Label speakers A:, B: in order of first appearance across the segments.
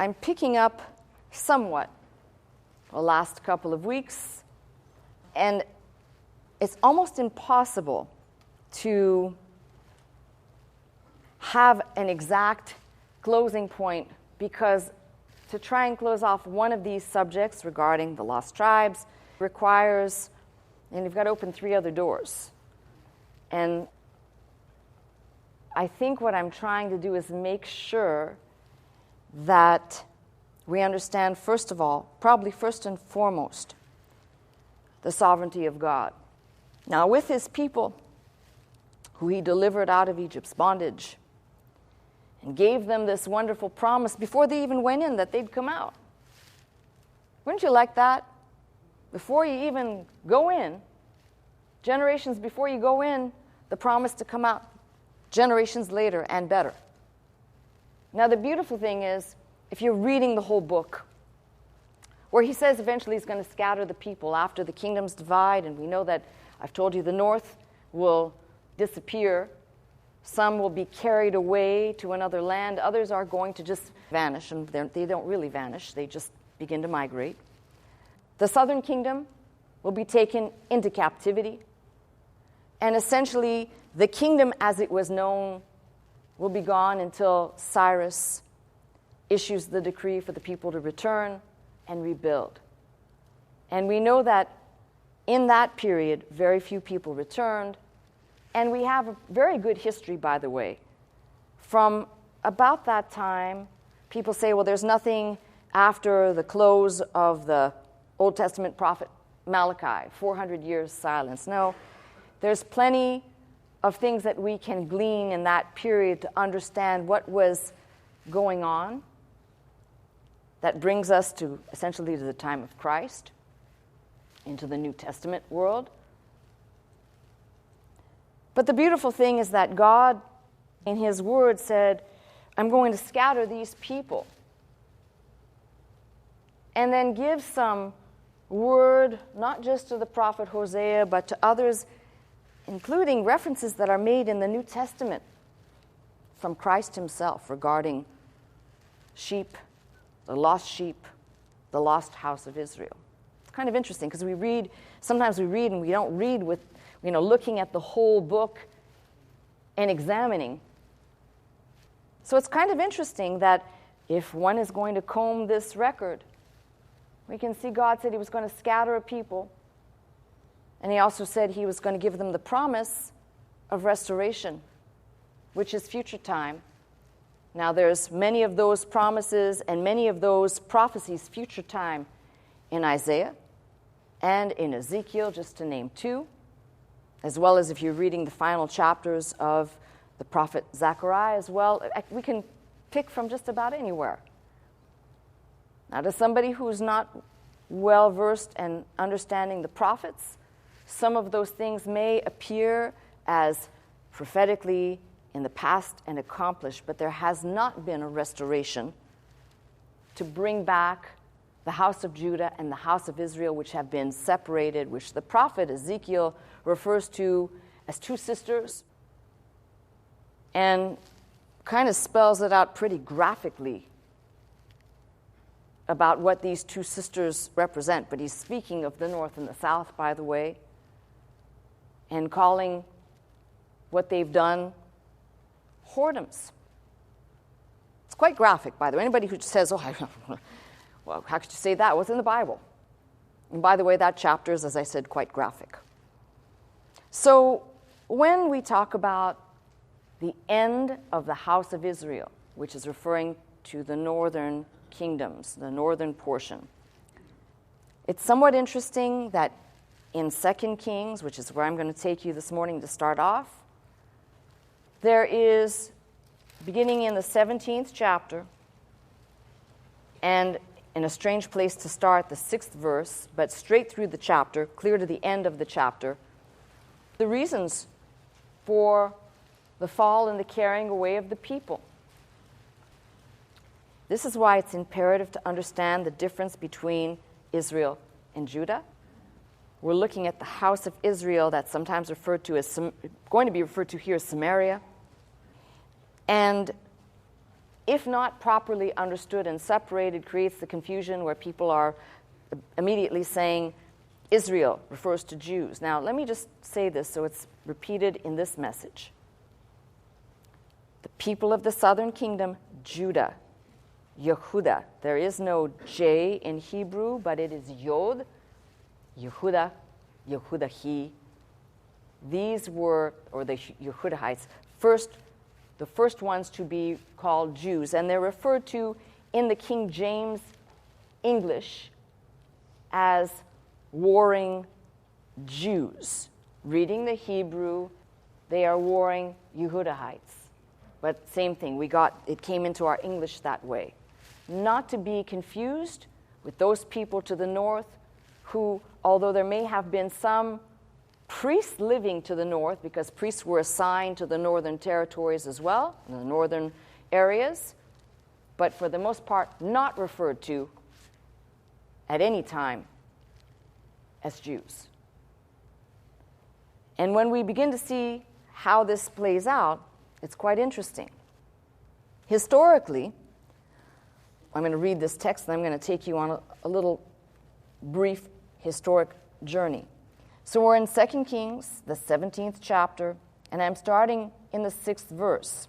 A: I'm picking up somewhat the last couple of weeks, and it's almost impossible to have an exact closing point, because to try and close off one of these subjects regarding the lost tribes requires, and you've got to open 3 other doors. And I think what I'm trying to do is make sure that we understand, first of all, probably first and foremost, the sovereignty of God. Now, with his people, who he delivered out of Egypt's bondage, and gave them this wonderful promise before they even went in that they'd come out. Wouldn't you like that? Before you even go in, generations before you go in, the promise to come out generations later and better. Now, the beautiful thing is, if you're reading the whole book, where he says eventually he's going to scatter the people after the kingdoms divide, and we know that, I've told you, the north will disappear. Some will be carried away to another land. Others are going to just vanish, and they don't really vanish. They just begin to migrate. The southern kingdom will be taken into captivity, and essentially the kingdom as it was known will be gone until Cyrus issues the decree for the people to return and rebuild. And we know that in that period, very few people returned. And we have a very good history, by the way. From about that time, people say, well, there's nothing after the close of the Old Testament prophet Malachi, 400 years silence. No, there's plenty of things that we can glean in that period to understand what was going on. That brings us to essentially to the time of Christ, into the New Testament world. But the beautiful thing is that God, in his word, said, I'm going to scatter these people. And then give some word, not just to the prophet Hosea, but to others, including references that are made in the New Testament from Christ himself regarding sheep, the lost house of Israel. It's kind of interesting because sometimes we read and we don't read with, looking at the whole book and examining. So it's kind of interesting that if one is going to comb this record, we can see God said he was going to scatter a people, and he also said he was going to give them the promise of restoration, which is future time. Now there's many of those promises and many of those prophecies, future time, in Isaiah and in Ezekiel, just to name 2, as well as if you're reading the final chapters of the prophet Zechariah as well. We can pick from just about anywhere. Now, to somebody who's not well-versed in understanding the prophets, some of those things may appear as prophetically in the past and accomplished, but there has not been a restoration to bring back the house of Judah and the house of Israel, which have been separated, which the prophet Ezekiel refers to as 2 sisters, and kind of spells it out pretty graphically about what these 2 sisters represent. But he's speaking of the north and the south, by the way, and calling what they've done whoredoms. It's quite graphic, by the way. Anybody who says, well, how could you say that? Well, it's in the Bible. And by the way, that chapter is, as I said, quite graphic. So when we talk about the end of the house of Israel, which is referring to the northern kingdoms, the northern portion, it's somewhat interesting that in 2 Kings, which is where I'm going to take you this morning to start off, there is, beginning in the 17th chapter, and in a strange place to start, the 6th verse, but straight through the chapter, clear to the end of the chapter, the reasons for the fall and the carrying away of the people. This is why it's imperative to understand the difference between Israel and Judah. We're looking at the house of Israel that's sometimes referred to as, going to be referred to here as Samaria. And if not properly understood and separated, creates the confusion where people are immediately saying Israel refers to Jews. Now, let me just say this so it's repeated in this message. The people of the southern kingdom, Judah, Yehuda. There is no J in Hebrew, but it is Yod, Yehuda, Yehudahi. These were, or the Yehudahites, the first ones to be called Jews. And they're referred to in the King James English as warring Jews. Reading the Hebrew, they are warring Yehudahites. But same thing, it came into our English that way. Not to be confused with those people to the north who, although there may have been some priests living to the north, because priests were assigned to the northern territories as well, in the northern areas, but for the most part not referred to at any time as Jews. And when we begin to see how this plays out, it's quite interesting. Historically, I'm going to read this text and I'm going to take you on a little brief historic journey. So we're in 2 Kings, the 17th chapter, and I'm starting in the 6th verse.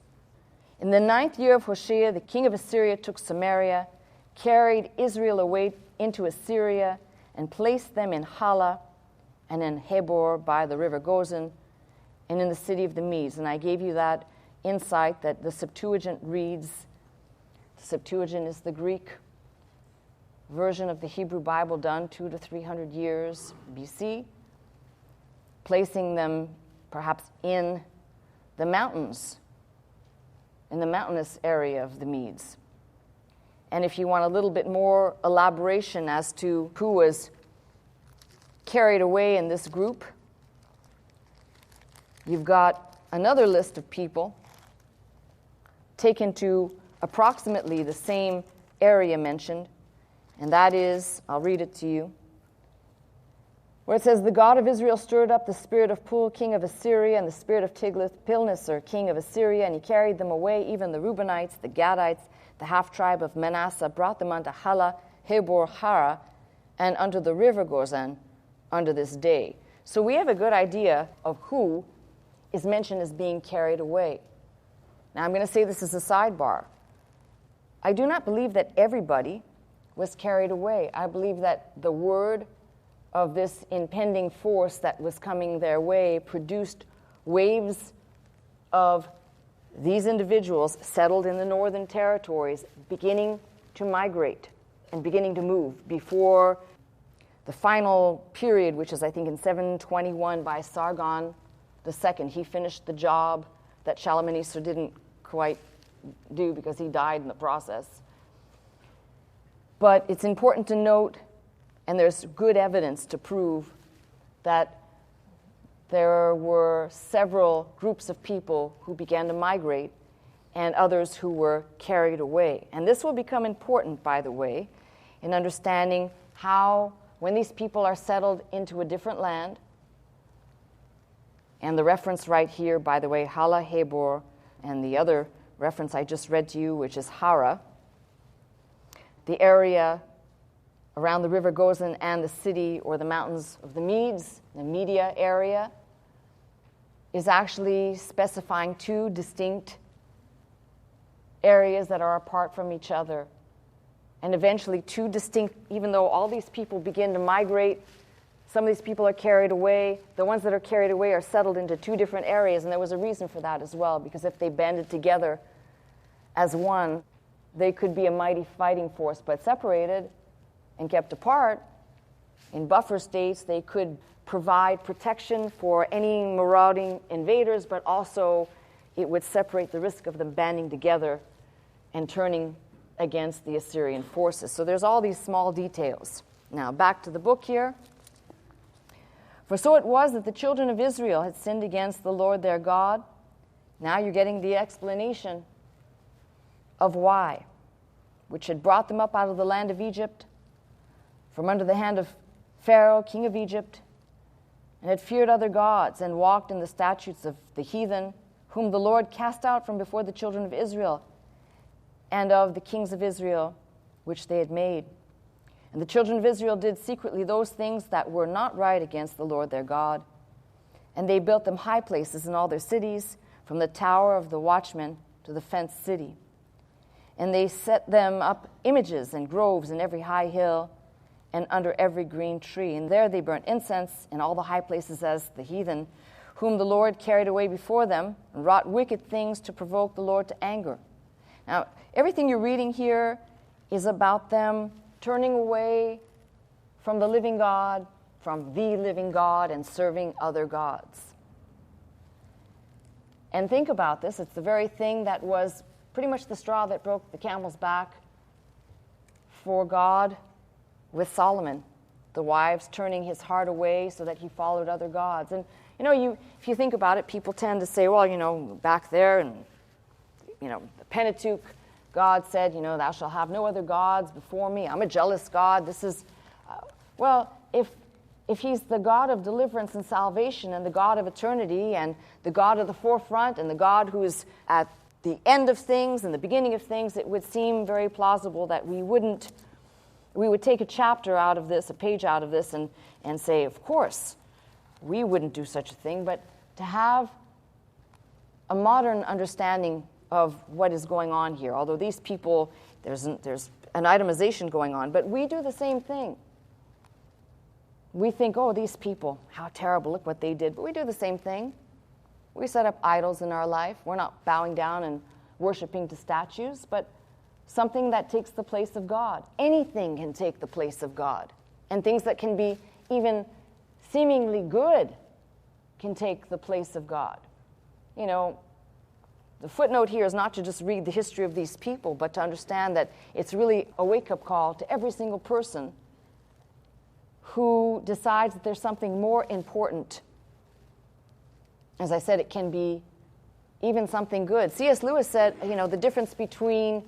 A: In the 9th year of Hoshea, the king of Assyria took Samaria, carried Israel away into Assyria, and placed them in Hala and in Habor by the river Gozan, and in the city of the Medes. And I gave you that insight that the Septuagint reads, Septuagint is the Greek version of the Hebrew Bible done 200 to 300 years BC, placing them perhaps in the mountains, in the mountainous area of the Medes. And if you want a little bit more elaboration as to who was carried away in this group, you've got another list of people taken to approximately the same area mentioned, and that is, I'll read it to you, where it says, the God of Israel stirred up the spirit of Pul, king of Assyria, and the spirit of Tiglath-Pileser, king of Assyria, and he carried them away, even the Reubenites, the Gadites, the half-tribe of Manasseh, brought them unto Hala, Habor, Hara, and unto the river Gozan unto this day. So we have a good idea of who is mentioned as being carried away. Now I'm going to say this as a sidebar. I do not believe that everybody was carried away. I believe that the word of this impending force that was coming their way produced waves of these individuals settled in the northern territories beginning to migrate and beginning to move before the final period, which is I think in 721 by Sargon II. He finished the job that Shalmaneser didn't quite do because he died in the process. But it's important to note, and there's good evidence to prove, that there were several groups of people who began to migrate and others who were carried away. And this will become important, by the way, in understanding how, when these people are settled into a different land, and the reference right here, by the way, Hala, Habor, and the other reference I just read to you, which is Hara, the area around the river Gozan and the city or the mountains of the Medes, the Media area, is actually specifying two distinct areas that are apart from each other. And eventually two distinct, even though all these people begin to migrate, some of these people are carried away. The ones that are carried away are settled into two different areas, and there was a reason for that as well, because if they banded together as one, they could be a mighty fighting force, but separated and kept apart, in buffer states, they could provide protection for any marauding invaders, but also it would separate the risk of them banding together and turning against the Assyrian forces. So there's all these small details. Now, back to the book here. For so it was that the children of Israel had sinned against the Lord their God. Now you're getting the explanation of why, which had brought them up out of the land of Egypt, from under the hand of Pharaoh, king of Egypt, and had feared other gods, and walked in the statutes of the heathen, whom the Lord cast out from before the children of Israel. and of the kings of Israel, which they had made. And the children of Israel did secretly those things that were not right against the Lord their God. And they built them high places in all their cities, from the tower of the watchman to the fenced city. And they set them up images and groves in every high hill and under every green tree. And there they burnt incense in all the high places as the heathen, whom the Lord carried away before them, and wrought wicked things to provoke the Lord to anger. Now, everything you're reading here is about them turning away from the living God, from the living God, and serving other gods. And think about this. It's the very thing that was pretty much the straw that broke the camel's back for God with Solomon, the wives turning his heart away so that he followed other gods. And, if you think about it, people tend to say, well, back there, and, the Pentateuch, God said, thou shalt have no other gods before me. I'm a jealous God. This is, if he's the God of deliverance and salvation and the God of eternity and the God of the forefront and the God who is at the end of things and the beginning of things, it would seem very plausible that we would take a chapter out of this, a page out of this, and say, of course, we wouldn't do such a thing. But to have a modern understanding of what is going on here, although these people, there's an itemization going on, but we do the same thing. We think, these people, how terrible, look what they did. But we do the same thing. We set up idols in our life. We're not bowing down and worshiping to statues, but something that takes the place of God. Anything can take the place of God. And things that can be even seemingly good can take the place of God. The footnote here is not to just read the history of these people, but to understand that it's really a wake-up call to every single person who decides that there's something more important. As I said, it can be even something good. C.S. Lewis said, the difference between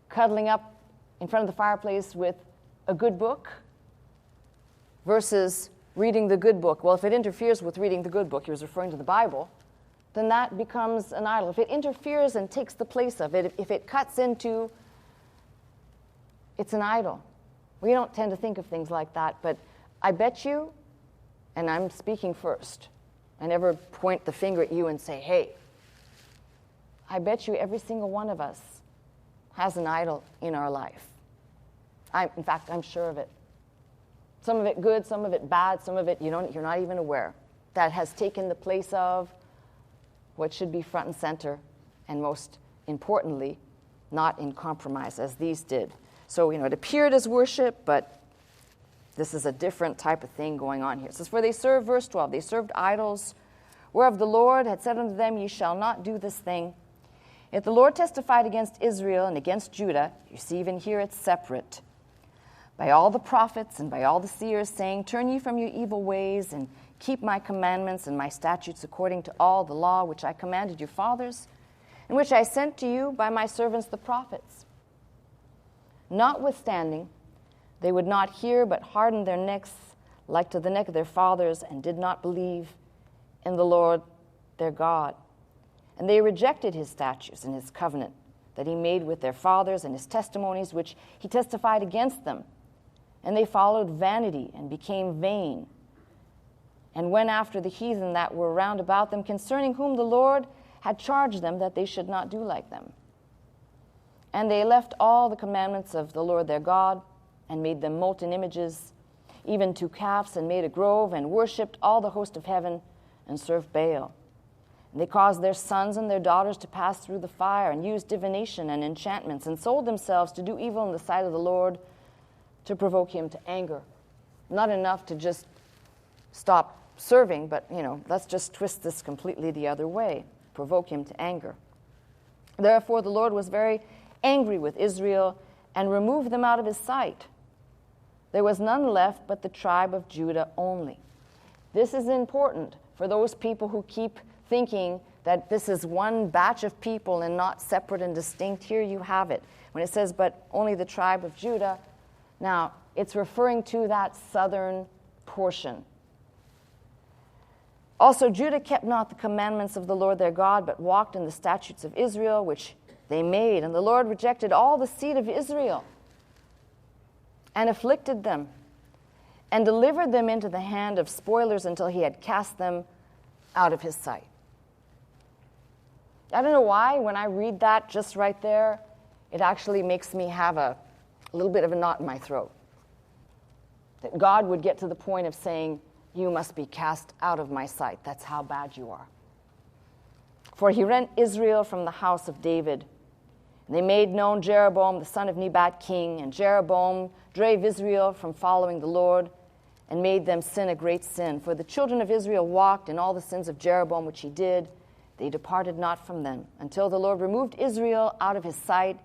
A: cuddling up in front of the fireplace with a good book versus reading the good book. Well, if it interferes with reading the good book, he was referring to the Bible, then that becomes an idol. If it interferes and takes the place of it, if it cuts into, it's an idol. We don't tend to think of things like that, but I bet you, and I'm speaking first, I never point the finger at you and say, hey, I bet you every single one of us has an idol in our life. In fact, I'm sure of it. Some of it good, some of it bad, some of it you're not even aware. That has taken the place of what should be front and center, and most importantly, not in compromise as these did. So, it appeared as worship, but this is a different type of thing going on here. It says, for they served, verse 12, they served idols, whereof the Lord had said unto them, ye shall not do this thing. Yet the Lord testified against Israel and against Judah, you see even here it's separate, by all the prophets and by all the seers, saying, turn ye from your evil ways, and keep my commandments and my statutes according to all the law which I commanded your fathers, and which I sent to you by my servants the prophets. Notwithstanding, they would not hear, but hardened their necks like to the neck of their fathers, and did not believe in the Lord their God. And they rejected his statutes and his covenant that he made with their fathers, and his testimonies which he testified against them. And they followed vanity and became vain, and went after the heathen that were round about them, concerning whom the Lord had charged them that they should not do like them. And they left all the commandments of the Lord their God, and made them molten images, even to calves, and made a grove, and worshipped all the host of heaven, and served Baal. And they caused their sons and their daughters to pass through the fire, and used divination and enchantments, and sold themselves to do evil in the sight of the Lord, to provoke him to anger. Not enough to just stop serving, but, let's just twist this completely the other way, provoke him to anger. Therefore the Lord was very angry with Israel, and removed them out of his sight. There was none left but the tribe of Judah only. This is important for those people who keep thinking that this is one batch of people and not separate and distinct. Here you have it. When it says, but only the tribe of Judah, now it's referring to that southern portion. Also, Judah kept not the commandments of the Lord their God, but walked in the statutes of Israel, which they made. And the Lord rejected all the seed of Israel and afflicted them and delivered them into the hand of spoilers until he had cast them out of his sight. I don't know why, when I read that just right there, it actually makes me have a little bit of a knot in my throat. That God would get to the point of saying, you must be cast out of my sight. That's how bad you are. For he rent Israel from the house of David. And they made known Jeroboam, the son of Nebat, king. And Jeroboam drave Israel from following the Lord and made them sin a great sin. For the children of Israel walked in all the sins of Jeroboam, which he did. They departed not from them, until the Lord removed Israel out of his sight.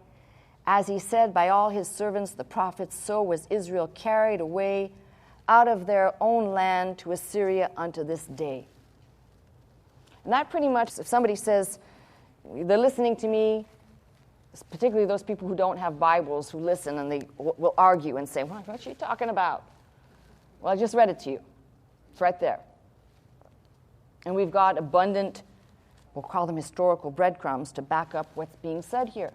A: As he said by all his servants, the prophets, so was Israel carried away out of their own land to Assyria unto this day. And that pretty much, if somebody says, they're listening to me, particularly those people who don't have Bibles, who listen and they will argue and say, what are you talking about? Well, I just read it to you. It's right there. And we've got abundant, we'll call them historical breadcrumbs, to back up what's being said here.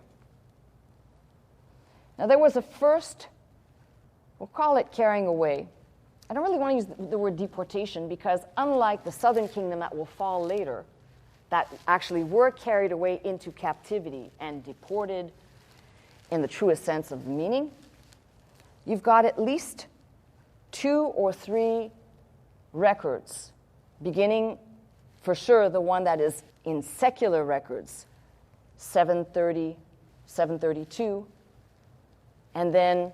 A: Now, there was a first, we'll call it carrying away. I don't really want to use the word deportation because unlike the southern kingdom that will fall later, that actually were carried away into captivity and deported in the truest sense of the meaning, you've got at least 2 or 3 records, beginning for sure the one that is in secular records, 730, 732, and then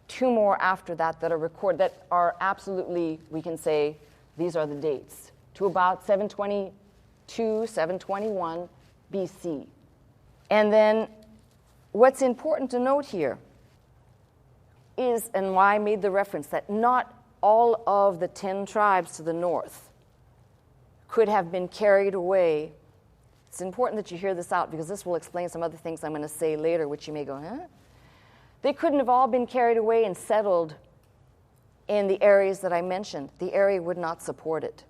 A: 2 more after that that are recorded, that are absolutely, we can say, these are the dates, to about 722, 721 BC. And then what's important to note here is, and why I made the reference, that not all of the 10 tribes to the north could have been carried away. It's important that you hear this out because this will explain some other things I'm going to say later, which you may go, huh? They couldn't have all been carried away and settled in the areas that I mentioned. The area would not support it.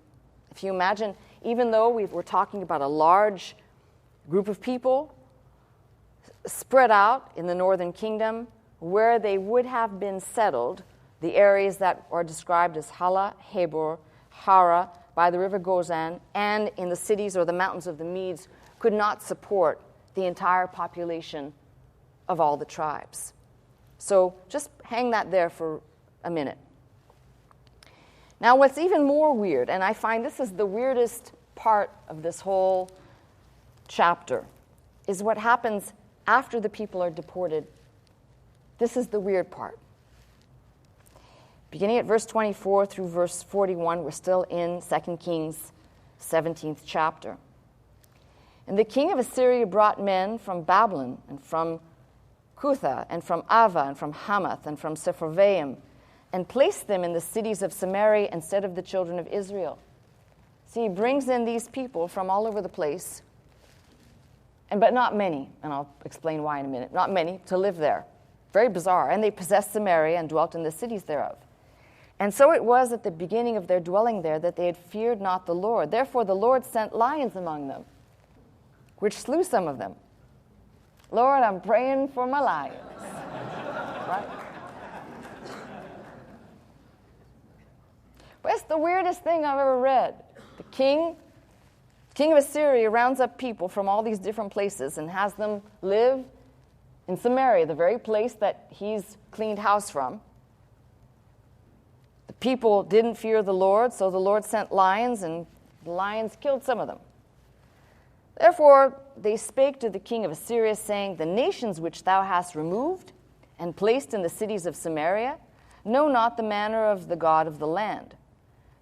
A: If you imagine, even though we're talking about a large group of people spread out in the northern kingdom, where they would have been settled, the areas that are described as Hala, Habor, Hara, by the river Gozan, and in the cities or the mountains of the Medes, could not support the entire population of all the tribes. So just hang that there for a minute. Now, what's even more weird, and I find this is the weirdest part of this whole chapter, is what happens after the people are deported. This is the weird part. Beginning at verse 24 through verse 41, we're still in 2 Kings 17th chapter. And the king of Assyria brought men from Babylon and from Cutha and from Ava and from Hamath and from Sepharvaim and placed them in the cities of Samaria instead of the children of Israel. See, he brings in these people from all over the place, but not many, and I'll explain why in a minute, not many to live there. Very bizarre. And they possessed Samaria and dwelt in the cities thereof. And so it was at the beginning of their dwelling there that they had feared not the Lord. Therefore the Lord sent lions among them, which slew some of them. Lord, I'm praying for my lions. Right? But it's the weirdest thing I've ever read. The king of Assyria rounds up people from all these different places and has them live in Samaria, the very place that he's cleaned house from. The people didn't fear the Lord, so the Lord sent lions, and the lions killed some of them. Therefore they spake to the king of Assyria, saying, the nations which thou hast removed and placed in the cities of Samaria know not the manner of the God of the land.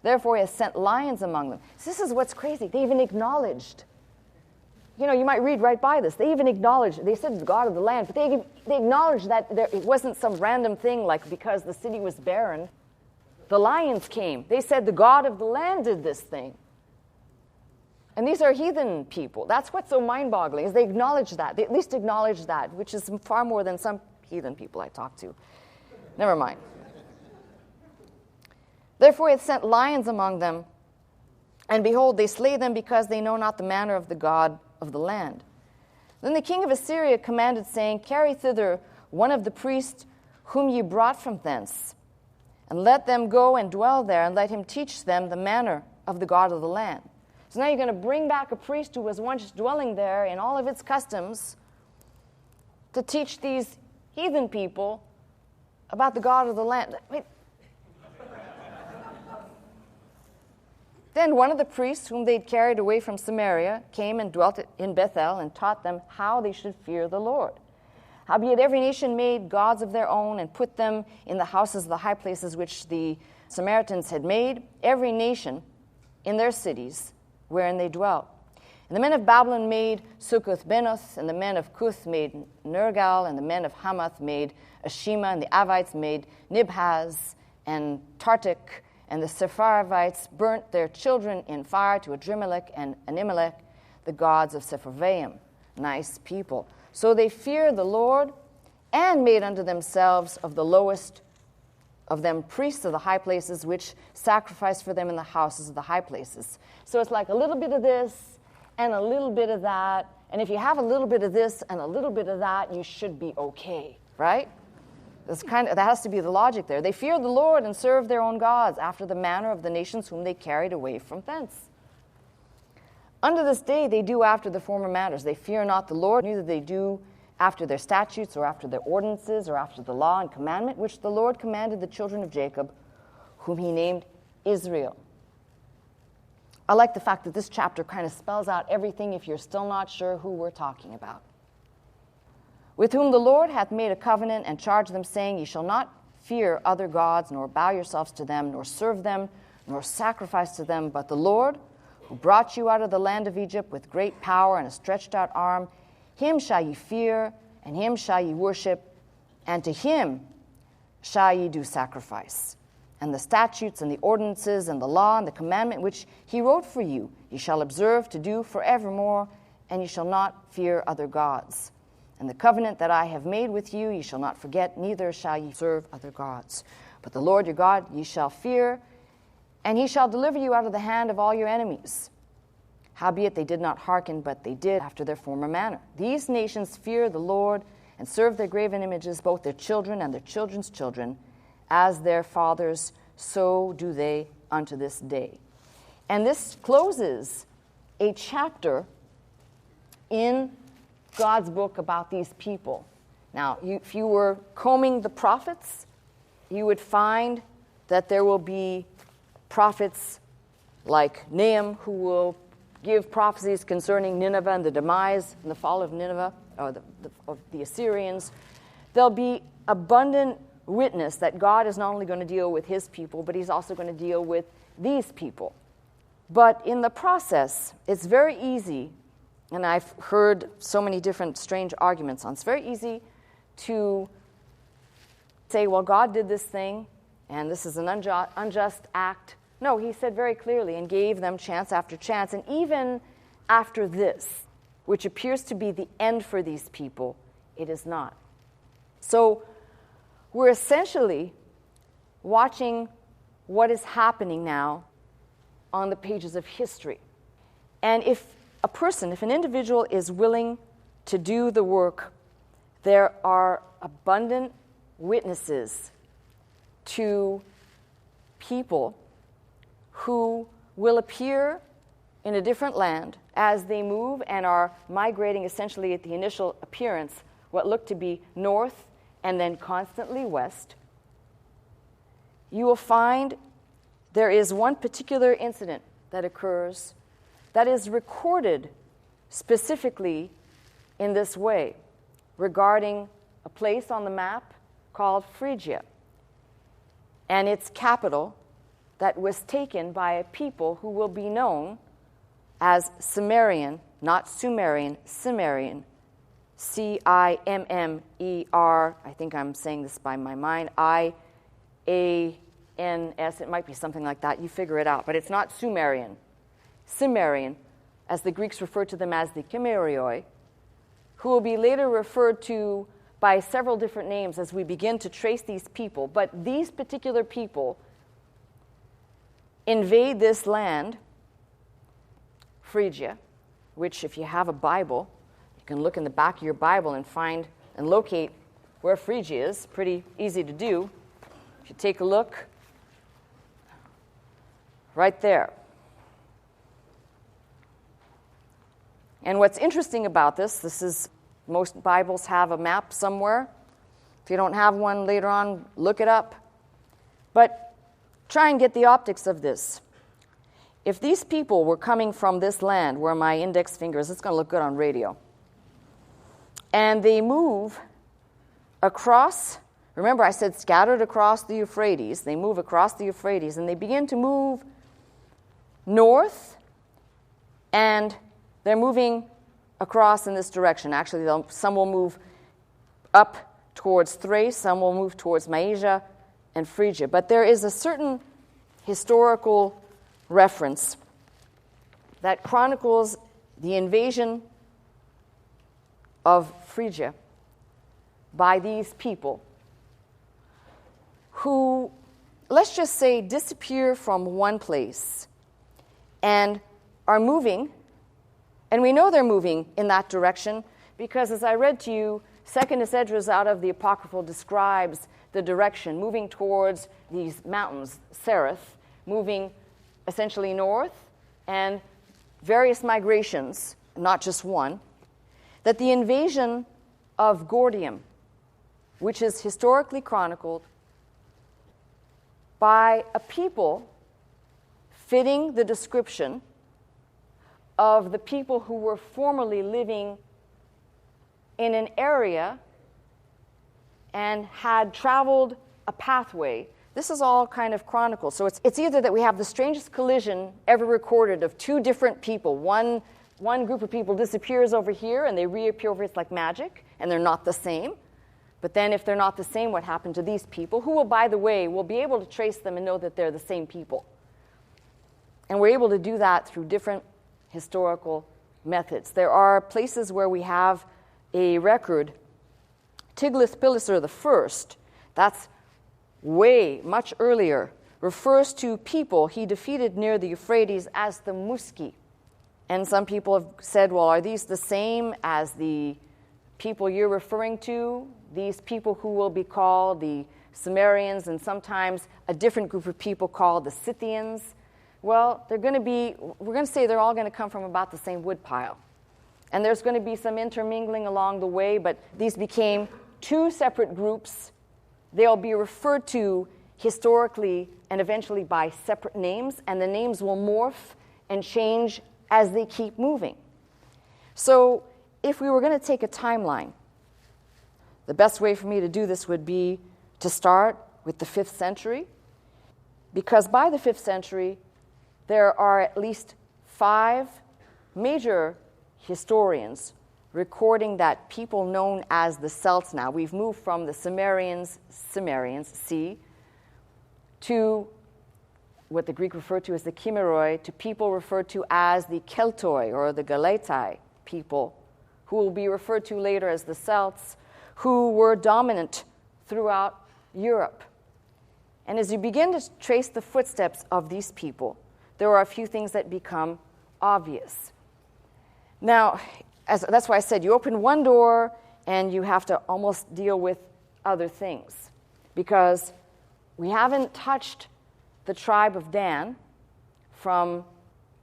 A: Therefore he has sent lions among them. So this is what's crazy. They even acknowledged. You might read right by this. They even acknowledged, they said the God of the land, but they acknowledged that it wasn't some random thing like because the city was barren. The lions came. They said the God of the land did this thing. And these are heathen people. That's what's so mind-boggling, is they acknowledge that. They at least acknowledge that, which is far more than some heathen people I talk to. Never mind. Therefore he hath sent lions among them, and behold, they slay them because they know not the manner of the God of the land. Then the king of Assyria commanded, saying, Carry thither one of the priests whom ye brought from thence, and let them go and dwell there, and let him teach them the manner of the God of the land. So now you're going to bring back a priest who was once dwelling there in all of its customs to teach these heathen people about the God of the land. Wait. Then one of the priests whom they'd carried away from Samaria came and dwelt in Bethel and taught them how they should fear the Lord. Howbeit every nation made gods of their own and put them in the houses of the high places which the Samaritans had made, every nation in their cities wherein they dwelt. And the men of Babylon made Succoth-Benoth, and the men of Cuth made Nergal, and the men of Hamath made Ashima, and the Avites made Nibhaz and Tartak, and the Sepharvites burnt their children in fire to Adrimelech and Animelech, the gods of Sepharvaim. Nice people. So they feared the Lord and made unto themselves of the lowest of them priests of the high places, which sacrificed for them in the houses of the high places. So it's like a little bit of this and a little bit of that. And if you have a little bit of this and a little bit of that, you should be okay, right? That has to be the logic there. They feared the Lord and served their own gods after the manner of the nations whom they carried away from thence. Unto this day they do after the former matters. They fear not the Lord, neither they do after their statutes or after their ordinances or after the law and commandment which the Lord commanded the children of Jacob, whom he named Israel. I like the fact that this chapter kind of spells out everything if you're still not sure who we're talking about. With whom the Lord hath made a covenant and charged them, saying, Ye shall not fear other gods, nor bow yourselves to them, nor serve them, nor sacrifice to them, but the Lord, who brought you out of the land of Egypt with great power and a stretched out arm, him shall ye fear, and him shall ye worship, and to him shall ye do sacrifice. And the statutes and the ordinances and the law and the commandment which he wrote for you, ye shall observe to do forevermore, and ye shall not fear other gods. And the covenant that I have made with you, ye shall not forget, neither shall ye serve other gods. But the Lord your God ye shall fear, and he shall deliver you out of the hand of all your enemies. Howbeit they did not hearken, but they did after their former manner. These nations fear the Lord, and serve their graven images, both their children and their children's children, as their fathers, so do they unto this day. And this closes a chapter in God's book about these people. Now, if you were combing the prophets, you would find that there will be prophets like Nahum who will give prophecies concerning Nineveh and the demise and the fall of Nineveh, or of the Assyrians. There'll be abundant witness that God is not only going to deal with his people, but he's also going to deal with these people. But in the process, it's very easy, and I've heard so many different strange arguments on, it's very easy to say, well, God did this thing, and this is an unjust act. No, he said very clearly and gave them chance after chance. And even after this, which appears to be the end for these people, it is not. So we're essentially watching what is happening now on the pages of history. And if an individual is willing to do the work, there are abundant witnesses to people who will appear in a different land as they move and are migrating essentially at the initial appearance, what looked to be north and then constantly west. You will find there is one particular incident that occurs that is recorded specifically in this way regarding a place on the map called Phrygia and its capital that was taken by a people who will be known as Cimmerian, not Sumerian, Cimmerian, C-I-M-M-E-R, I think I'm saying this by my mind, I-A-N-S, it might be something like that, you figure it out, but it's not Sumerian. Cimmerian, as the Greeks refer to them as the Chimmerioi, who will be later referred to by several different names as we begin to trace these people. But these particular people invade this land, Phrygia, which if you have a Bible, You can look in the back of your Bible and find and locate where Phrygia is. Pretty easy to do. If you take a look, right there. And what's interesting about this is most Bibles have a map somewhere. If you don't have one later on, look it up. But try and get the optics of this. If these people were coming from this land, where my index finger is, it's going to look good on radio, and they move across, remember I said scattered across the Euphrates, they move across the Euphrates, and they begin to move north, and they're moving across in this direction. Actually, some will move up towards Thrace, some will move towards Mysia and Phrygia. But there is a certain historical reference that chronicles the invasion of Phrygia by these people who, let's just say, disappear from one place and are moving, and we know they're moving in that direction because, as I read to you, 2nd Esdras out of the Apocryphal describes the direction, moving towards these mountains, Sereth, moving essentially north, and various migrations, not just one, that the invasion of Gordium, which is historically chronicled by a people fitting the description of the people who were formerly living in an area and had traveled a pathway. This is all kind of chronicled. So it's either that we have the strangest collision ever recorded of two different people. One group of people disappears over here and they reappear over here. It's like magic, and they're not the same. But then if they're not the same, what happened to these people? Who will, by the way, will be able to trace them and know that they're the same people. And we're able to do that through different historical methods. There are places where we have a record. Tiglath-Pileser I, that's way much earlier, refers to people he defeated near the Euphrates as the Muski. And some people have said, well, are these the same as the people you're referring to? These people who will be called the Sumerians, and sometimes a different group of people called the Scythians. Well, we're going to say they're all going to come from about the same woodpile. And there's going to be some intermingling along the way, but these became two separate groups. They'll be referred to historically and eventually by separate names, and the names will morph and change as they keep moving. So if we were going to take a timeline, the best way for me to do this would be to start with the 5th century, because by the 5th century, there are at least 5 major historians recording that people known as the Celts now, we've moved from the Cimmerians, C, to what the Greek referred to as the Chimeroi, to people referred to as the Keltoi or the Galatai people, who will be referred to later as the Celts, who were dominant throughout Europe. And as you begin to trace the footsteps of these people, there are a few things that become obvious. Now, that's why I said you open one door and you have to almost deal with other things, because we haven't touched the tribe of Dan. From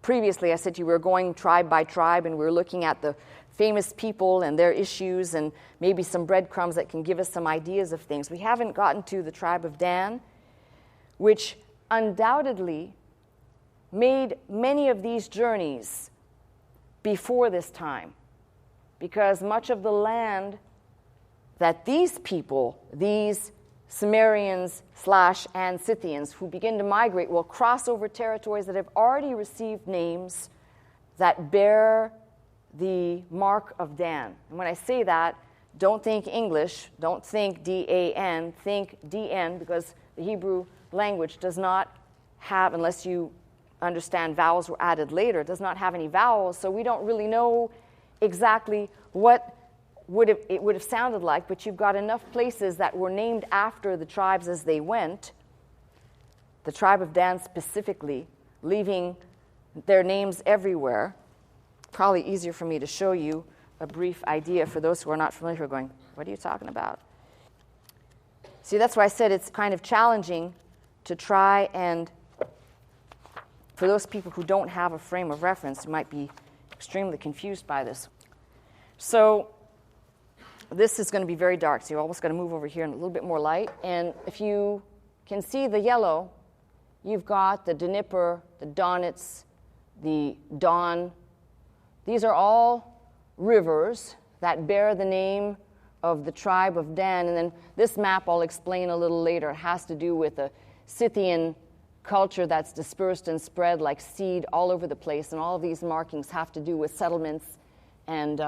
A: previously, I said you were going tribe by tribe and we were looking at the famous people and their issues and maybe some breadcrumbs that can give us some ideas of things. We haven't gotten to the tribe of Dan, which undoubtedly made many of these journeys before this time, because much of the land that these people, these Cimmerians / and Scythians who begin to migrate, will cross over territories that have already received names that bear the mark of Dan. And when I say that, don't think English, don't think D-A-N, think D-N, because the Hebrew language does not have, unless you understand vowels were added later, it does not have any vowels, so we don't really know exactly what it would have sounded like, but you've got enough places that were named after the tribes as they went, the tribe of Dan specifically, leaving their names everywhere. Probably easier for me to show you a brief idea for those who are not familiar, who are going, what are you talking about? See, that's why I said it's kind of challenging to try and, for those people who don't have a frame of reference, who might be extremely confused by this. So this is going to be very dark, so you're almost going to move over here in a little bit more light. And if you can see the yellow, you've got the Dnieper, the Donets, the Don. These are all rivers that bear the name of the tribe of Dan. And then this map I'll explain a little later. It has to do with a Scythian culture that's dispersed and spread like seed all over the place. And all of these markings have to do with settlements and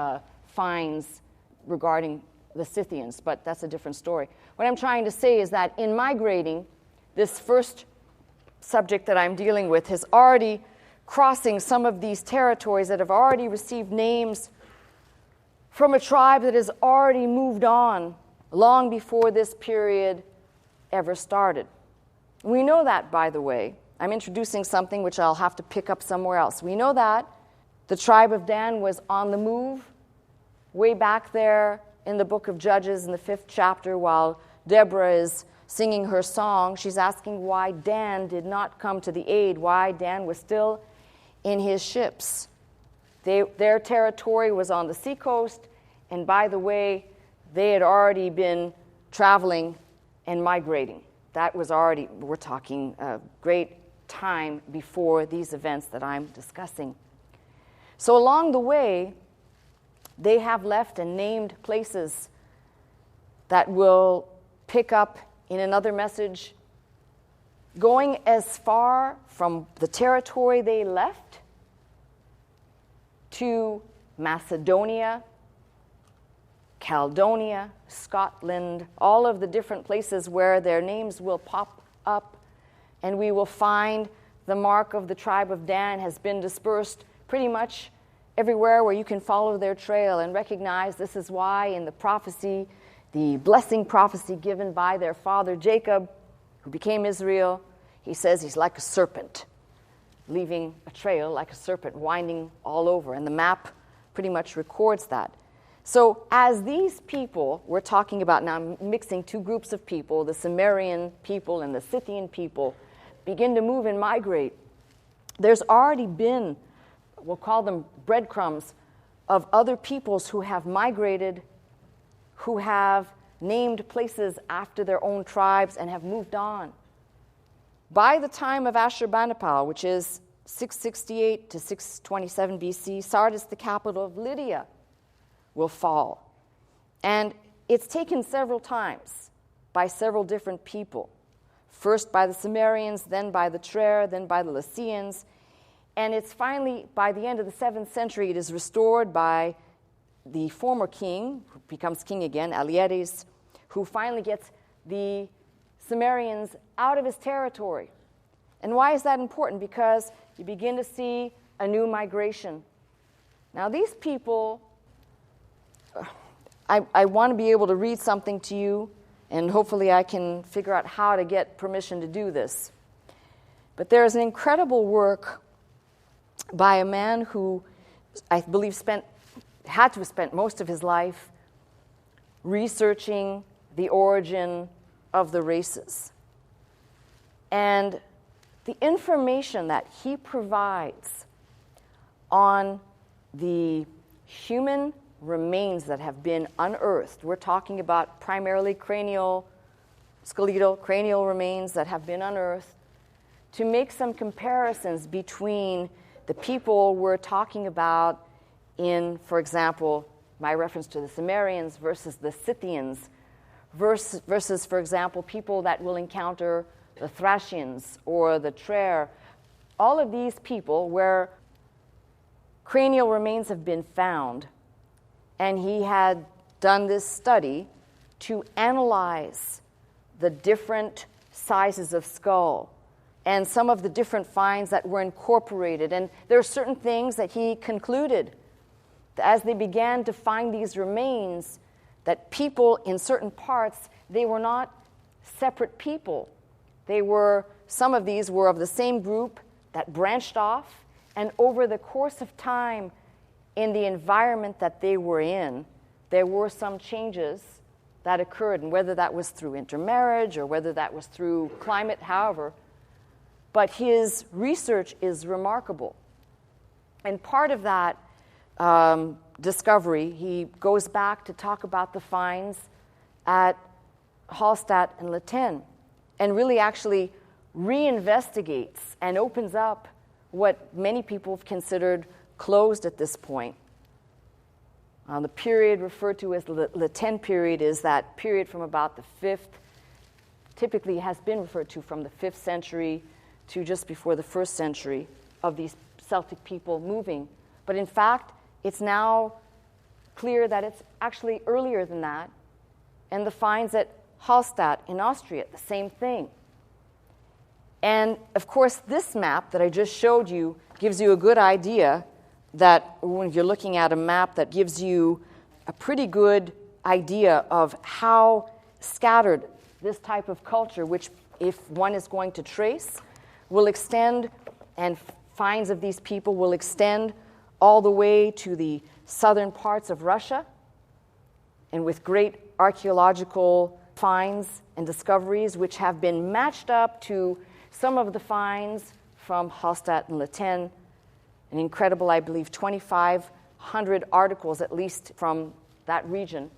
A: finds regarding the Scythians. But that's a different story. What I'm trying to say is that in migrating, this first subject that I'm dealing with is already crossing some of these territories that have already received names from a tribe that has already moved on long before this period ever started. We know that, by the way. I'm introducing something which I'll have to pick up somewhere else. We know that the tribe of Dan was on the move way back there in the book of Judges in the 5th chapter while Deborah is singing her song. She's asking why Dan did not come to the aid, why Dan was still in his ships. Their territory was on the seacoast, and by the way, they had already been traveling and migrating. That was already, we're talking a great time before these events that I'm discussing. So along the way, they have left and named places that will pick up in another message, going as far from the territory they left to Macedonia, Caledonia, Scotland, all of the different places where their names will pop up, and we will find the mark of the tribe of Dan has been dispersed pretty much everywhere where you can follow their trail and recognize this is why in the prophecy, the blessing prophecy given by their father Jacob, who became Israel, he says he's like a serpent, leaving a trail like a serpent winding all over. And the map pretty much records that. So as these people, we're talking about now mixing two groups of people, the Sumerian people and the Scythian people, begin to move and migrate, there's already been, we'll call them breadcrumbs, of other peoples who have migrated, who have named places after their own tribes and have moved on. By the time of Ashurbanipal, which is 668 to 627 BC, Sardis, the capital of Lydia, will fall. And it's taken several times by several different people. First by the Sumerians, then by the Trer, then by the Lycians. And it's finally, by the end of the 7th century, it is restored by the former king, who becomes king again, Alieres, who finally gets the Sumerians out of his territory. And why is that important? Because you begin to see a new migration. Now, these people, I want to be able to read something to you, and hopefully I can figure out how to get permission to do this. But there is an incredible work by a man who I believe had to have spent most of his life researching the origin of the races. And the information that he provides on the human remains that have been unearthed, we're talking about primarily skeletal, cranial remains that have been unearthed, to make some comparisons between the people we're talking about in, for example, my reference to the Sumerians versus the Scythians, versus, for example, people that will encounter the Thracians or the Trer. All of these people where cranial remains have been found, and he had done this study to analyze the different sizes of skull and some of the different finds that were incorporated. And there are certain things that he concluded as they began to find these remains, that people in certain parts, they were not separate people. Some of these were of the same group that branched off, and over the course of time, in the environment that they were in, there were some changes that occurred, and whether that was through intermarriage or whether that was through climate, however. But his research is remarkable. And part of that discovery, he goes back to talk about the finds at Hallstatt and Le Ten, and really actually reinvestigates and opens up what many people have considered closed at this point. The period referred to as the Le Ten period is that period from about the 5th, typically has been referred to from the 5th century to just before the 1st century, of these Celtic people moving. But in fact, it's now clear that it's actually earlier than that. And the finds at Hallstatt in Austria, the same thing. And of course, this map that I just showed you gives you a good idea that when you're looking at a map that gives you a pretty good idea of how scattered this type of culture, which if one is going to trace, will extend, and finds of these people will extend all the way to the southern parts of Russia, and with great archaeological finds and discoveries which have been matched up to some of the finds from Hallstatt and Le Ten, an incredible, I believe, 2,500 articles at least from that region.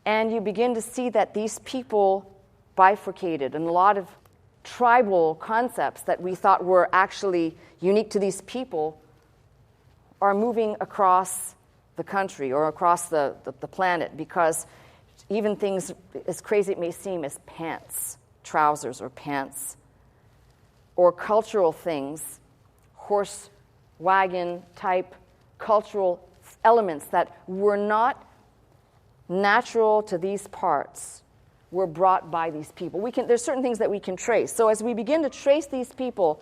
A: And you begin to see that these people bifurcated, and a lot of tribal concepts that we thought were actually unique to these people are moving across the country or across the planet, because even things as crazy it may seem as pants, trousers or pants, or cultural things, horse wagon type cultural elements that were not natural to these parts, were brought by these people. There's certain things that we can trace. So as we begin to trace these people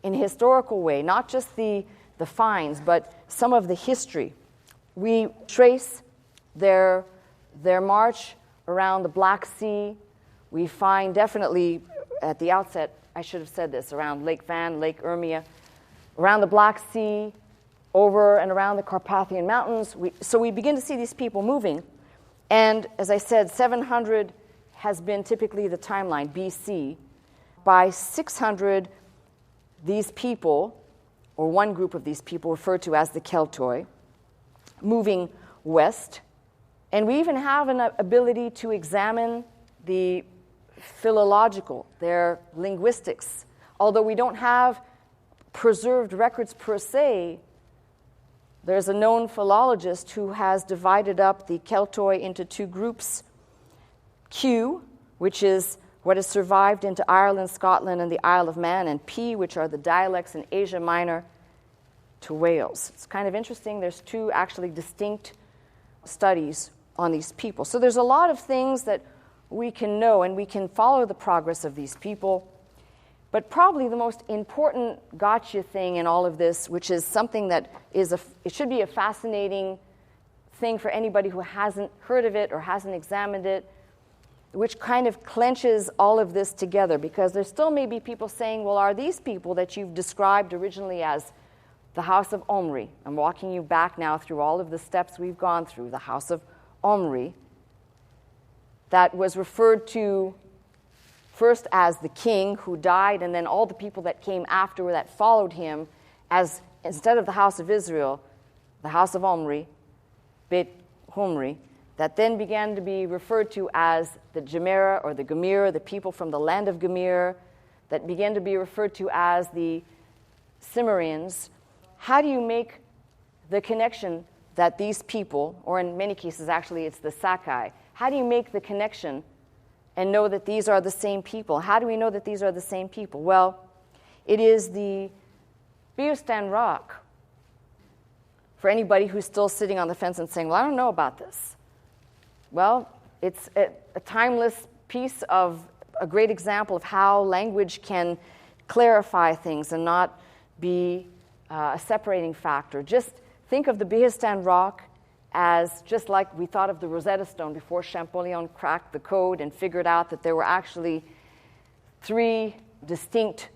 A: in a historical way, not just the finds, but some of the history, we trace their march around the Black Sea. We find definitely at the outset, I should have said this, around Lake Van, Lake Urmia, around the Black Sea, over and around the Carpathian Mountains. So we begin to see these people moving. And as I said, 700 has been typically the timeline, BC. By 600, these people, or one group of these people referred to as the Keltoi, moving west. And we even have an ability to examine the philological, their linguistics. Although we don't have preserved records per se, there's a known philologist who has divided up the Keltoi into two groups, Q, which is what has survived into Ireland, Scotland, and the Isle of Man, and P, which are the dialects in Asia Minor to Wales. It's kind of interesting. There's two actually distinct studies on these people. So there's a lot of things that we can know, and we can follow the progress of these people. But probably the most important gotcha thing in all of this, which is something that it should be a fascinating thing for anybody who hasn't heard of it or hasn't examined it, which kind of clenches all of this together, because there still may be people saying, well, are these people that you've described originally as the House of Omri? I'm walking you back now through all of the steps we've gone through, the House of Omri, that was referred to first as the king who died, and then all the people that came after that followed him as, instead of the house of Israel, the house of Omri, Beit Homri, that then began to be referred to as the Gemera or the Gemir, the people from the land of Gemir, that began to be referred to as the Cimmerians. How do you make the connection that these people, or in many cases actually it's the Sakai, how do you make the connection and know that these are the same people? How do we know that these are the same people? Well, it is the Beostan rock. For anybody who's still sitting on the fence and saying, well, I don't know about this. Well, it's a timeless piece of a great example of how language can clarify things and not be a separating factor. Just think of the Behistun rock as just like we thought of the Rosetta Stone before Champollion cracked the code and figured out that there were actually 3 distinct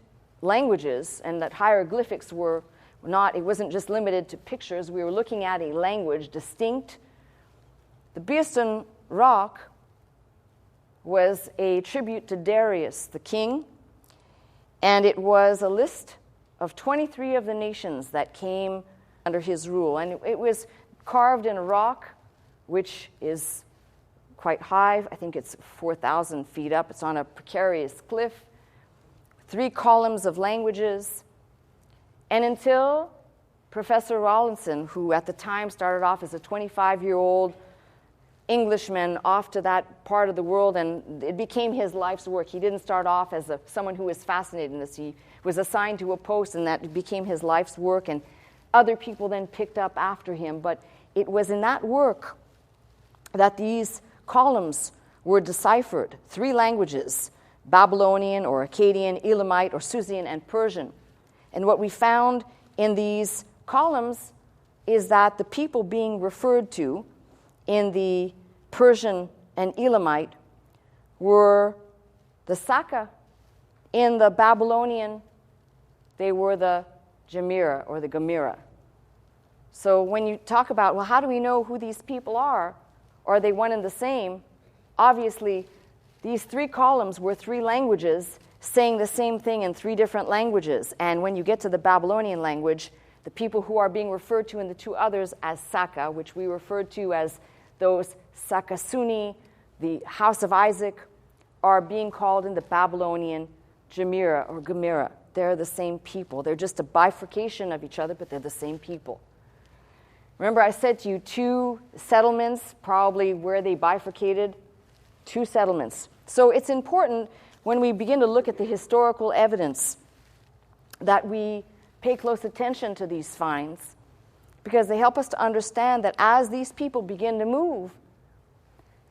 A: languages and that hieroglyphics were It wasn't just limited to pictures. We were looking at a language distinct. The Beersten rock was a tribute to Darius, the king, and it was a list of 23 of the nations that came under his rule. And it was carved in a rock, which is quite high. I think it's 4,000 feet up. It's on a precarious cliff. 3 columns of languages. And until Professor Rawlinson, who at the time started off as a 25-year-old Englishman off to that part of the world, and it became his life's work. He didn't start off as someone who was fascinated in this. He was assigned to a post, and that became his life's work, and other people then picked up after him. But it was in that work that these columns were deciphered. 3 languages: Babylonian or Akkadian, Elamite or Susian, and Persian. And what we found in these columns is that the people being referred to in the Persian and Elamite were the Saka. In the Babylonian, they were the Jamira or the Gamira. So when you talk about, well, how do we know who these people are? Are they one and the same? Obviously, these 3 columns were 3 languages saying the same thing in 3 different languages. And when you get to the Babylonian language, the people who are being referred to in the 2 others as Saka, which we referred to as those Sakasuni, the house of Isaac, are being called in the Babylonian Jamira or Gamira. They're the same people. They're just a bifurcation of each other, but they're the same people. Remember I said to you 2 settlements, probably where they bifurcated? 2 settlements. So it's important when we begin to look at the historical evidence that we pay close attention to these finds, because they help us to understand that as these people begin to move,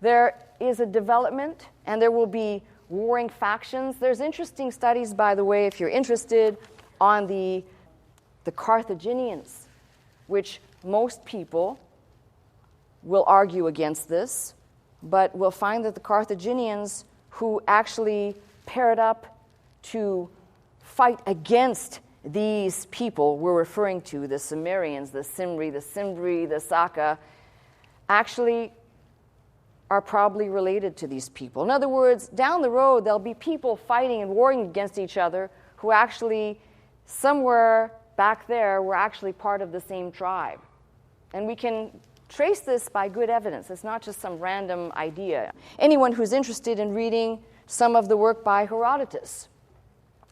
A: there is a development and there will be warring factions. There's interesting studies, by the way, if you're interested, on the Carthaginians, which most people will argue against this, but we'll find that the Carthaginians, who actually paired up to fight against these people we're referring to, the Sumerians, the Simri, the Saka, actually are probably related to these people. In other words, down the road, there'll be people fighting and warring against each other who actually, somewhere back there, were actually part of the same tribe. And we can trace this by good evidence. It's not just some random idea. Anyone who's interested in reading some of the work by Herodotus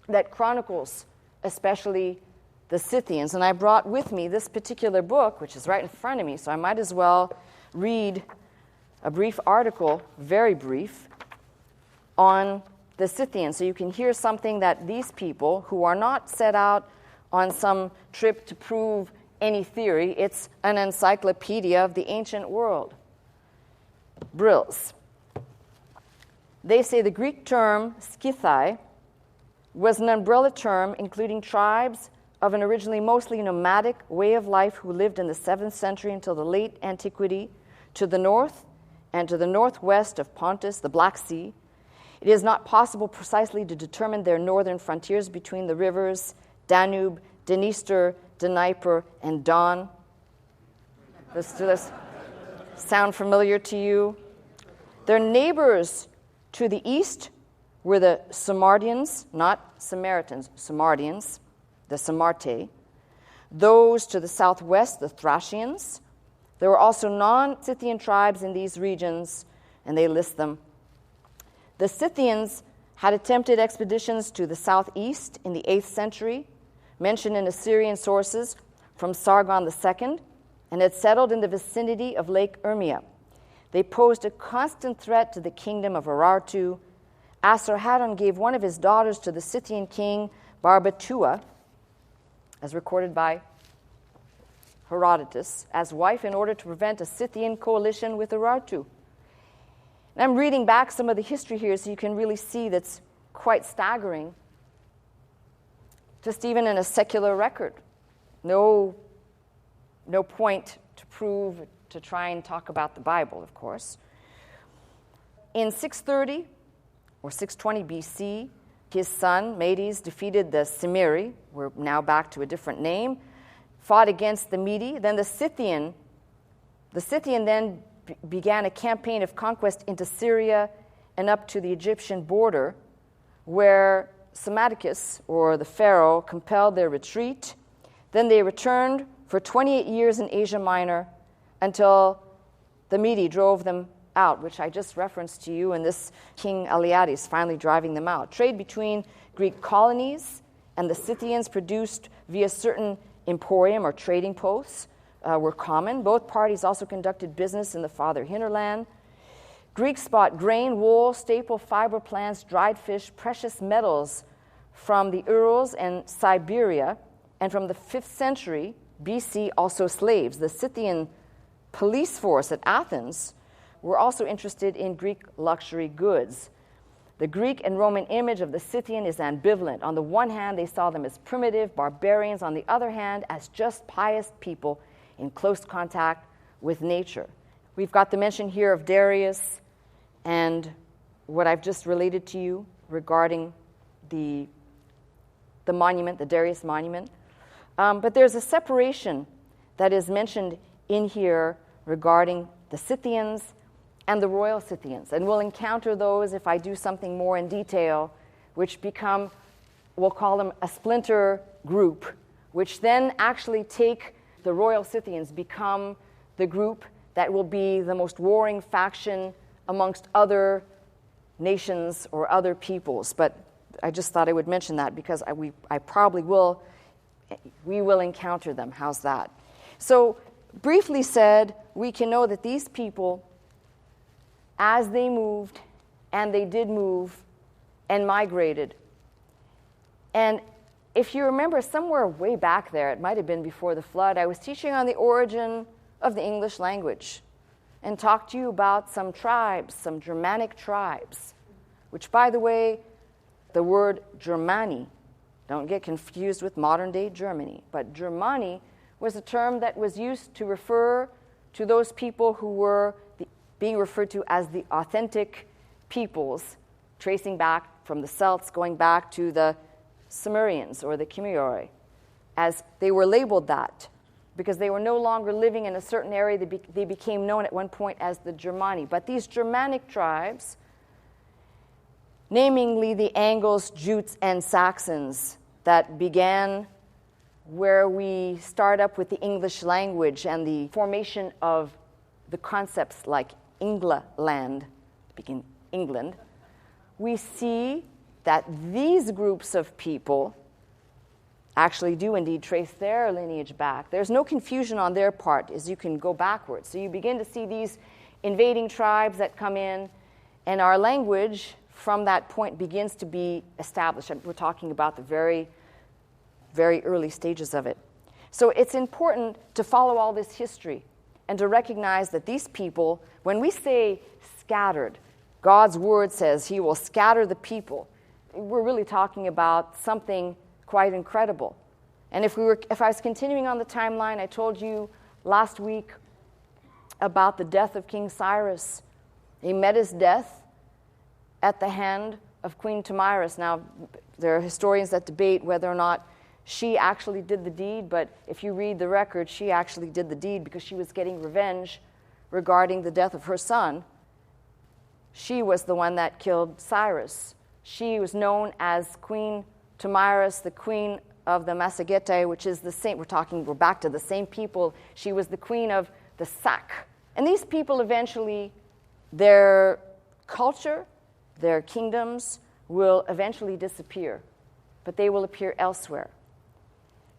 A: that chronicles especially the Scythians, and I brought with me this particular book, which is right in front of me, so I might as well read a brief article, very brief, on the Scythians, so you can hear something that these people, who are not set out on some trip to prove any theory, it's an encyclopedia of the ancient world. Brills. They say the Greek term Scythai was an umbrella term including tribes of an originally mostly nomadic way of life who lived in the 7th century until the late antiquity to the north and to the northwest of Pontus, the Black Sea. It is not possible precisely to determine their northern frontiers between the rivers Danube, Dniester, Dnieper, and Don. Does this sound familiar to you? Their neighbors to the east were the Samardians, not Samaritans, Samardians, the Samarte. Those to the southwest, the Thracians. There were also non-Scythian tribes in these regions, and they list them. The Scythians had attempted expeditions to the southeast in the 8th century, mentioned in Assyrian sources from Sargon II, and had settled in the vicinity of Lake Urmia. They posed a constant threat to the kingdom of Urartu. Asarhaddon gave one of his daughters to the Scythian king Barbatua, as recorded by Herodotus, as wife in order to prevent a Scythian coalition with Urartu. And I'm reading back some of the history here so you can really see that's quite staggering. Just even in a secular record. No point to prove, to try and talk about the Bible, of course. In 630 or 620 BC, his son, Medes, defeated the Cimeri. We're now back to a different name. fought against the Mede. Then the Scythian then began a campaign of conquest into Syria and up to the Egyptian border, where Psammetichus, or the Pharaoh, compelled their retreat. Then they returned for 28 years in Asia Minor until the Mede drove them out, which I just referenced to you, and this King Alyattes finally driving them out. Trade between Greek colonies and the Scythians produced via certain emporium or trading posts were common. Both parties also conducted business in the farther hinterland. Greeks bought grain, wool, staple fiber plants, dried fish, precious metals from the Urals and Siberia, and from the 5th century BC, also slaves. The Scythian police force at Athens were also interested in Greek luxury goods. The Greek and Roman image of the Scythian is ambivalent. On the one hand, they saw them as primitive barbarians. On the other hand, as just pious people in close contact with nature. We've got the mention here of Darius and what I've just related to you regarding the monument, the Darius monument. But there's a separation that is mentioned in here regarding the Scythians and the royal Scythians. And we'll encounter those if I do something more in detail, which become, we'll call them a splinter group, which then actually take the royal Scythians, become the group that will be the most warring faction amongst other nations or other peoples. But I just thought I would mention that because I probably will, we will encounter them. How's that? So briefly said, we can know that these people, as they moved, and they did move and migrated. And if you remember, somewhere way back there, it might have been before the flood, I was teaching on the origin of the English language and talked to you about some tribes, some Germanic tribes, which, by the way, the word Germani, don't get confused with modern-day Germany, but Germani was a term that was used to refer to those people who were being referred to as the authentic peoples, tracing back from the Celts, going back to the Sumerians or the Kimmerai, as they were labeled that because they were no longer living in a certain area. They became known at one point as the Germani. But these Germanic tribes, namely the Angles, Jutes, and Saxons, that began where we start up with the English language and the formation of the concepts like England, speaking England, we see that these groups of people actually do indeed trace their lineage back. There's no confusion on their part as you can go backwards. So you begin to see these invading tribes that come in, and our language from that point begins to be established. We're talking about the very, very early stages of it. So it's important to follow all this history and to recognize that these people, when we say scattered, God's word says he will scatter the people. We're really talking about something quite incredible. And if I was continuing on the timeline, I told you last week about the death of King Cyrus. He met his death at the hand of Queen Tomyris. Now, there are historians that debate whether or not she actually did the deed, but if you read the record, she actually did the deed because she was getting revenge regarding the death of her son. She was the one that killed Cyrus. She was known as Queen Tomyris, the queen of the Massagetae, which is the same, we're back to the same people. She was the queen of the Sak. And these people eventually, their culture, their kingdoms will eventually disappear, but they will appear elsewhere.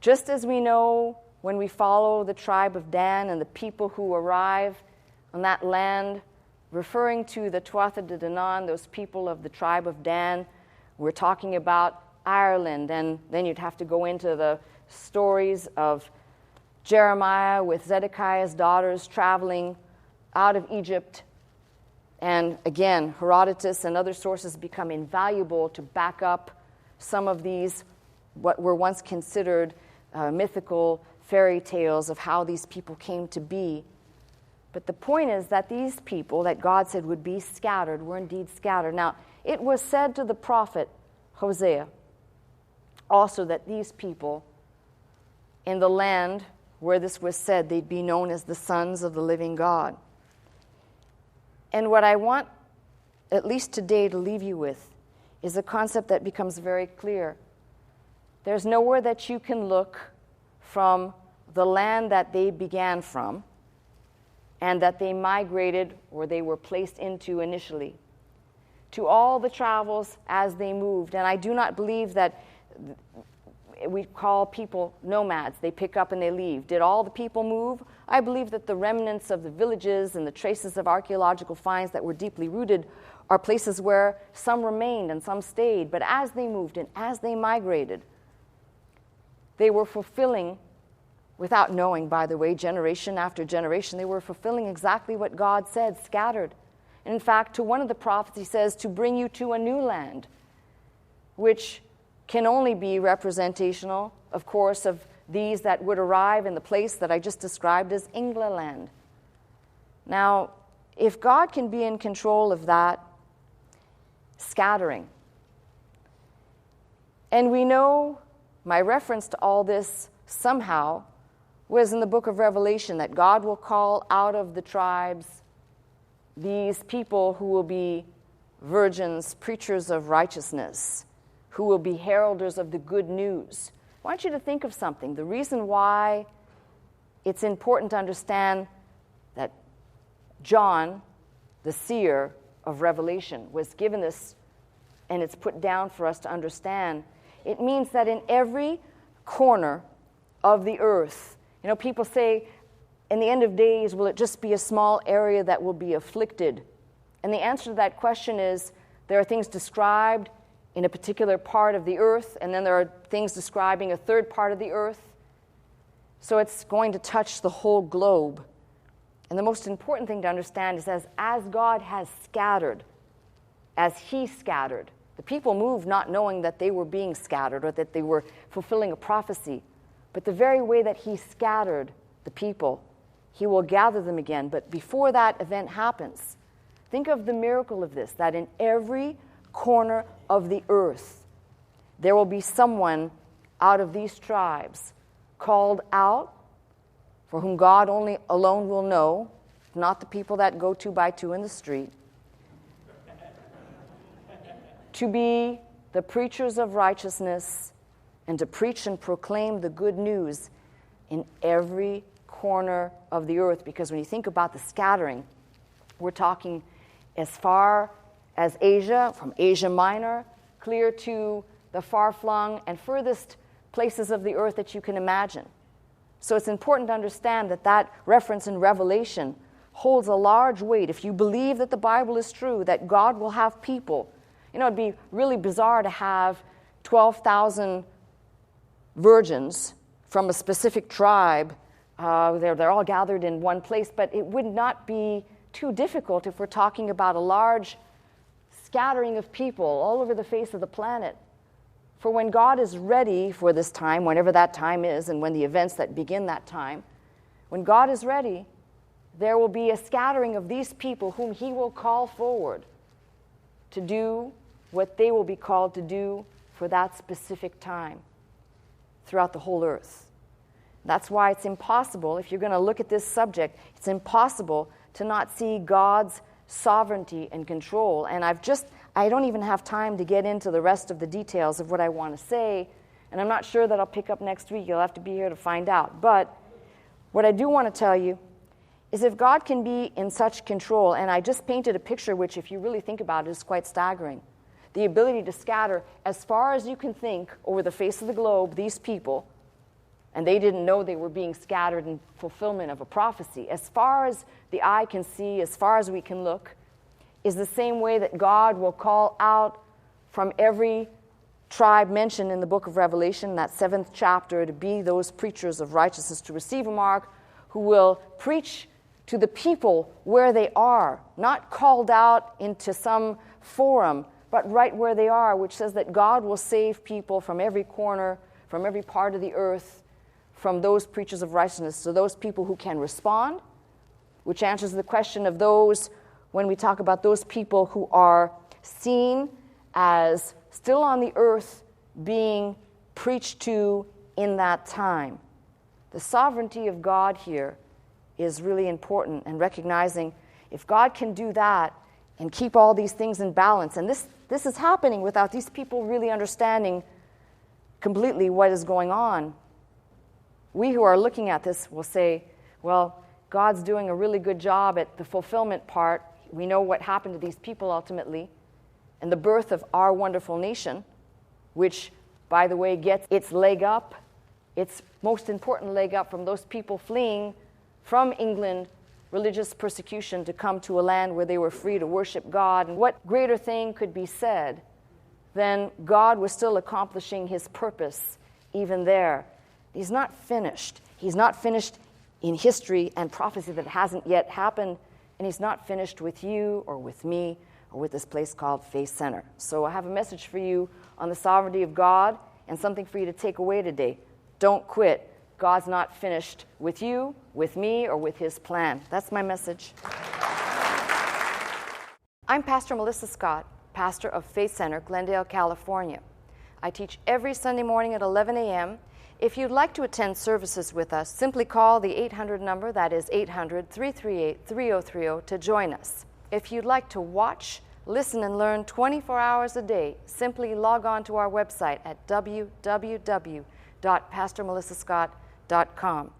A: Just as we know when we follow the tribe of Dan and the people who arrive on that land, referring to the Tuatha De Danann, those people of the tribe of Dan, we're talking about Ireland, and then you'd have to go into the stories of Jeremiah with Zedekiah's daughters traveling out of Egypt. And again, Herodotus and other sources become invaluable to back up some of these, what were once considered mythical fairy tales of how these people came to be. But the point is that these people that God said would be scattered were indeed scattered. Now, it was said to the prophet Hosea also that these people in the land where this was said, they'd be known as the sons of the living God. And what I want, at least today, to leave you with is a concept that becomes very clear. There's nowhere that you can look from the land that they began from and that they migrated or they were placed into initially, to all the travels as they moved. And I do not believe that we call people nomads. They pick up and they leave. Did all the people move? I believe that the remnants of the villages and the traces of archaeological finds that were deeply rooted are places where some remained and some stayed. But as they moved and as they migrated, they were fulfilling, without knowing, by the way, generation after generation, they were fulfilling exactly what God said, scattered. In fact, to one of the prophets, he says, to bring you to a new land, which can only be representational, of course, of these that would arrive in the place that I just described as England. Now, if God can be in control of that scattering, and we know my reference to all this somehow was in the book of Revelation, that God will call out of the tribes these people who will be virgins, preachers of righteousness, who will be heralders of the good news. I want you to think of something. The reason why it's important to understand that John, the seer of Revelation, was given this, and it's put down for us to understand. It means that in every corner of the earth, people say, in the end of days, will it just be a small area that will be afflicted? And the answer to that question is, there are things described in a particular part of the earth, and then there are things describing a third part of the earth. So it's going to touch the whole globe. And the most important thing to understand is as God has scattered, as he scattered, the people moved not knowing that they were being scattered or that they were fulfilling a prophecy. But the very way that he scattered the people, he will gather them again. But before that event happens, think of the miracle of this, that in every corner of the earth, there will be someone out of these tribes called out, for whom God alone will know, not the people that go 2 by 2 in the street, to be the preachers of righteousness and to preach and proclaim the good news in every corner of the earth. Because when you think about the scattering, we're talking as far as Asia, from Asia Minor, clear to the far-flung and furthest places of the earth that you can imagine. So it's important to understand that that reference in Revelation holds a large weight. If you believe that the Bible is true, that God will have people, it'd be really bizarre to have 12,000 virgins from a specific tribe. They're all gathered in one place, but it would not be too difficult if we're talking about a large scattering of people all over the face of the planet. For when God is ready for this time, whenever that time is, and when the events that begin that time, when God is ready, there will be a scattering of these people whom he will call forward to do what they will be called to do for that specific time throughout the whole earth. That's why it's impossible, if you're going to look at this subject, it's impossible to not see God's sovereignty and control. And I don't even have time to get into the rest of the details of what I want to say, and I'm not sure that I'll pick up next week. You'll have to be here to find out. But what I do want to tell you is if God can be in such control, and I just painted a picture which, if you really think about it, is quite staggering. The ability to scatter as far as you can think over the face of the globe these people, and they didn't know they were being scattered in fulfillment of a prophecy. As far as the eye can see, as far as we can look, is the same way that God will call out from every tribe mentioned in the book of Revelation, that 7th chapter, to be those preachers of righteousness, to receive a mark, who will preach to the people where they are, not called out into some forum, but right where they are, which says that God will save people from every corner, from every part of the earth, from those preachers of righteousness. So those people who can respond, which answers the question of those, when we talk about those people who are seen as still on the earth being preached to in that time. The sovereignty of God here is really important, and recognizing if God can do that and keep all these things in balance, and this is happening without these people really understanding completely what is going on, we who are looking at this will say, well, God's doing a really good job at the fulfillment part. We know what happened to these people ultimately, and the birth of our wonderful nation, which, by the way, gets its leg up, its most important leg up from those people fleeing from England, religious persecution, to come to a land where they were free to worship God. And what greater thing could be said than God was still accomplishing his purpose even there? He's not finished. He's not finished in history and prophecy that hasn't yet happened, and he's not finished with you or with me or with this place called Faith Center. So I have a message for you on the sovereignty of God and something for you to take away today. Don't quit. God's not finished with you, with me, or with his plan. That's my message. I'm Pastor Melissa Scott, pastor of Faith Center, Glendale, California. I teach every Sunday morning at 11 a.m. If you'd like to attend services with us, simply call the 800 number, that is 800-338-3030, to join us. If you'd like to watch, listen, and learn 24 hours a day, simply log on to our website at www.pastormelissascott.com.